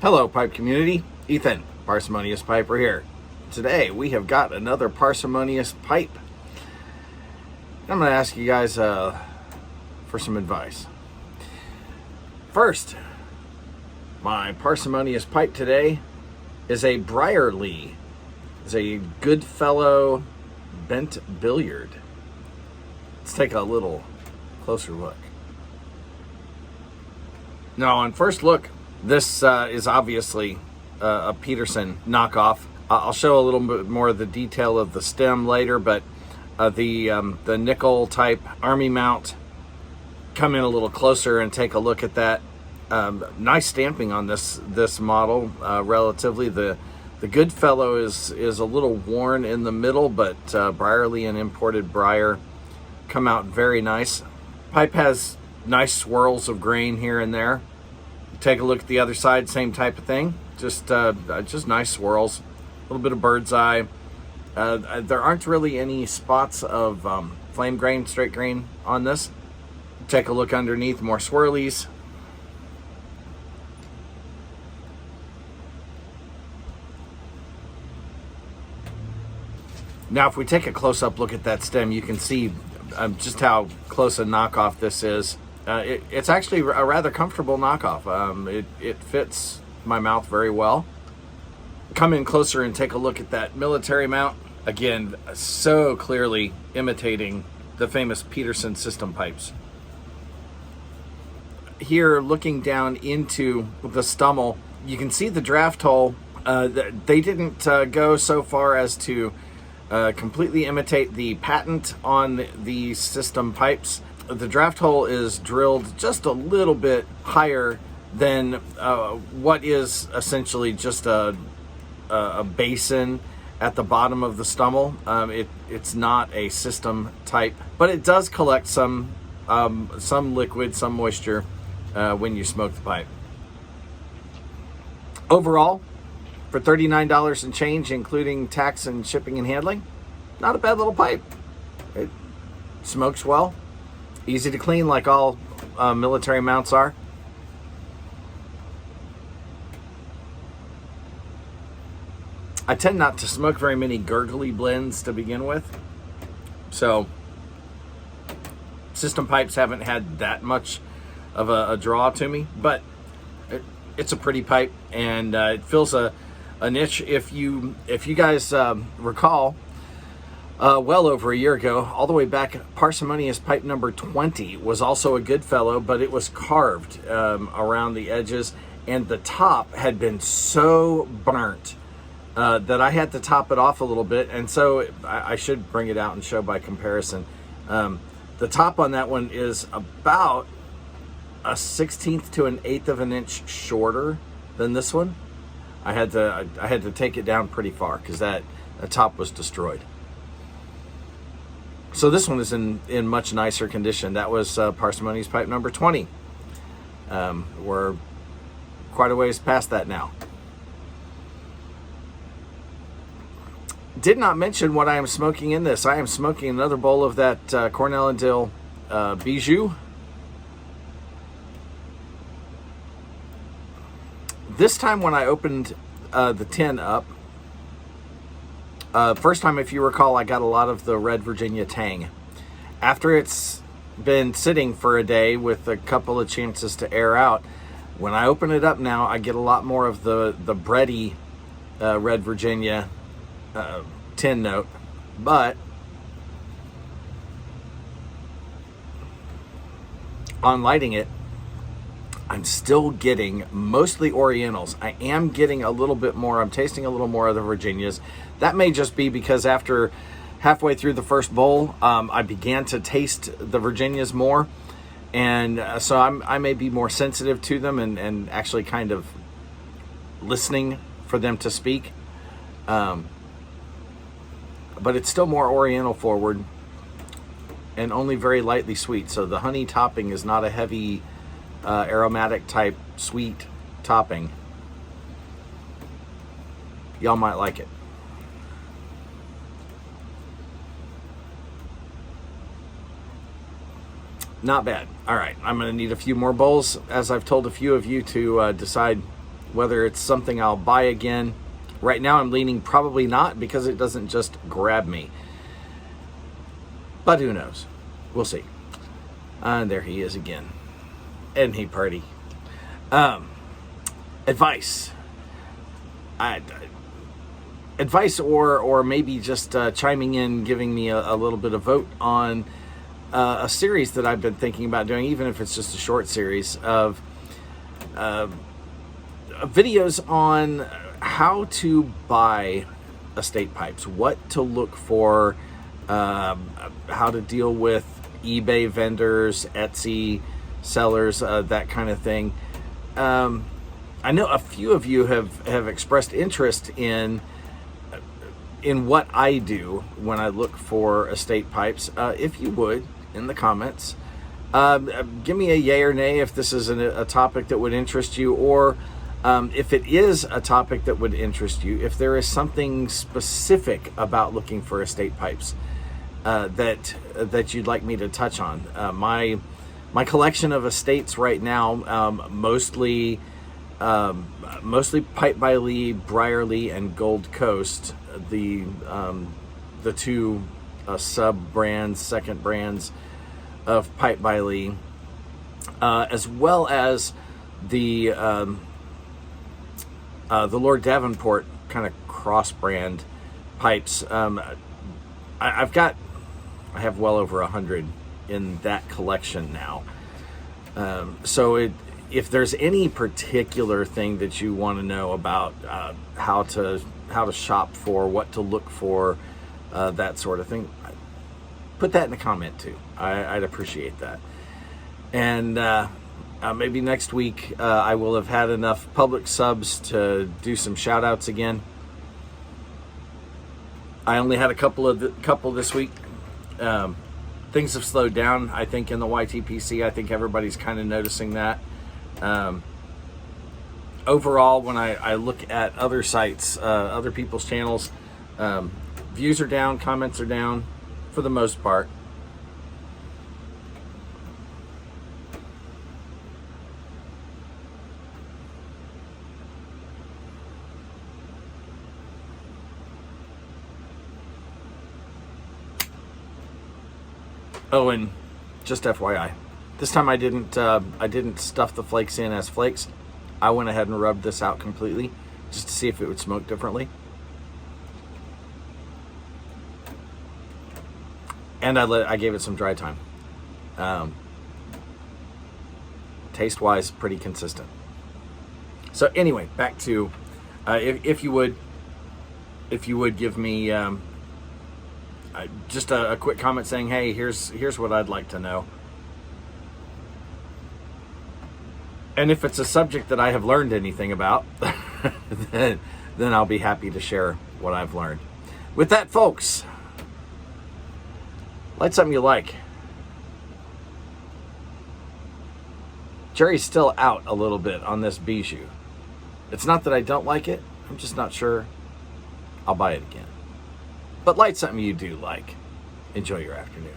Hello, pipe community. Ethan, Parsimonious Piper here. Today we have got another parsimonious pipe. I'm going to ask you guys for some advice. First, my parsimonious pipe today is a Briarlee. It's a Goodfellow bent billiard. Let's take a little closer look. Now, on first look, this is obviously a Peterson knockoff. I'll show a little bit more of the detail of the stem later, but the nickel type army mount, come in a little closer and take a look at that. Nice stamping on this model, relatively. The Goodfellow is a little worn in the middle, but Briarlee and imported Briar come out very nice. Pipe has nice swirls of grain here and there. Take a look at the other side, same type of thing. Just nice swirls, a little bit of bird's eye. There aren't really any spots of flame grain, straight grain on this. Take a look underneath, more swirlies. Now, if we take a close-up look at that stem, you can see just how close a knockoff this is. It's actually a rather comfortable knockoff. It fits my mouth very well. Come in closer and take a look at that military mount. Again, so clearly imitating the famous Peterson system pipes. Here, looking down into the stummel, you can see the draft hole. They didn't go so far as to completely imitate the patent on the system pipes. The draft hole is drilled just a little bit higher than what is essentially just a basin at the bottom of the stummel. It's not a system type, but it does collect some liquid, some moisture when you smoke the pipe. Overall, for $39 and change, including tax and shipping and handling, not a bad little pipe. It smokes well. Easy to clean, like all military mounts are. I tend not to smoke very many gurgly blends to begin with, so system pipes haven't had that much of a draw to me, but it's a pretty pipe, and it fills a niche. If you guys recall, well over a year ago, all the way back, Parsimonious pipe number 20 was also a Goodfellow, but it was carved around the edges, and the top had been so burnt that I had to top it off a little bit, and so I should bring it out and show by comparison. The top on that one is about a 1/16 to an 1/8 of an inch shorter than this one. I had to take it down pretty far because the top was destroyed. So this one is in much nicer condition. That was Parsimonious pipe number 20. We're quite a ways past that now. Did not mention what I am smoking in this. I am smoking another bowl of that Cornell and Dill Bijou. This time when I opened the tin up, first time, if you recall, I got a lot of the Red Virginia tang. After it's been sitting for a day with a couple of chances to air out, when I open it up now, I get a lot more of the bready Red Virginia tin note. But on lighting it, I'm still getting mostly Orientals. I am getting a little bit more. I'm tasting a little more of the Virginias. That may just be because after halfway through the first bowl, I began to taste the Virginias more. And so I may be more sensitive to them and actually kind of listening for them to speak. But it's still more Oriental forward and only very lightly sweet. So the honey topping is not a heavy aromatic type sweet topping. Y'all might like it. Not bad. All right, I'm going to need a few more bowls, as I've told a few of you, to decide whether it's something I'll buy again. Right now I'm leaning probably not, because it doesn't just grab me. But who knows? We'll see. And there he is again. Isn't he pretty? Advice. Advice, or maybe just chiming in, giving me a little bit of vote on a series that I've been thinking about doing, even if it's just a short series of videos on how to buy estate pipes, what to look for, how to deal with eBay vendors, Etsy sellers, that kind of thing. I know a few of you have expressed interest in what I do when I look for estate pipes. If you would, in the comments, give me a yay or nay if this is a topic that would interest you, or if it is a topic that would interest you, if there is something specific about looking for estate pipes that you'd like me to touch on. My collection of estates right now, mostly Pipe by Lee, Briarlee, and Gold Coast, the two sub brands, second brands of Pipe by Lee, as well as the Lord Davenport kind of cross brand pipes. I have well over 100 in that collection now. So if there's any particular thing that you want to know about how to shop for, what to look for, that sort of thing, put that in a comment too. I'd appreciate that. And maybe next week I will have had enough public subs to do some shout outs again. I only had a couple this week. Things have slowed down, I think, in the YTPC. I think everybody's kind of noticing that. Overall, when I look at other sites, other people's channels, views are down, comments are down for the most part. Oh, and just FYI, this time I didn't stuff the flakes in as flakes. I went ahead and rubbed this out completely just to see if it would smoke differently. And I gave it some dry time. Taste-wise, pretty consistent. So anyway, back to if you would give me just a quick comment saying, hey, here's what I'd like to know. And if it's a subject that I have learned anything about, then I'll be happy to share what I've learned. With that, folks, light something you like. Jury's still out a little bit on this Bijou. It's not that I don't like it. I'm just not sure I'll buy it again. But light something you do like. Enjoy your afternoon.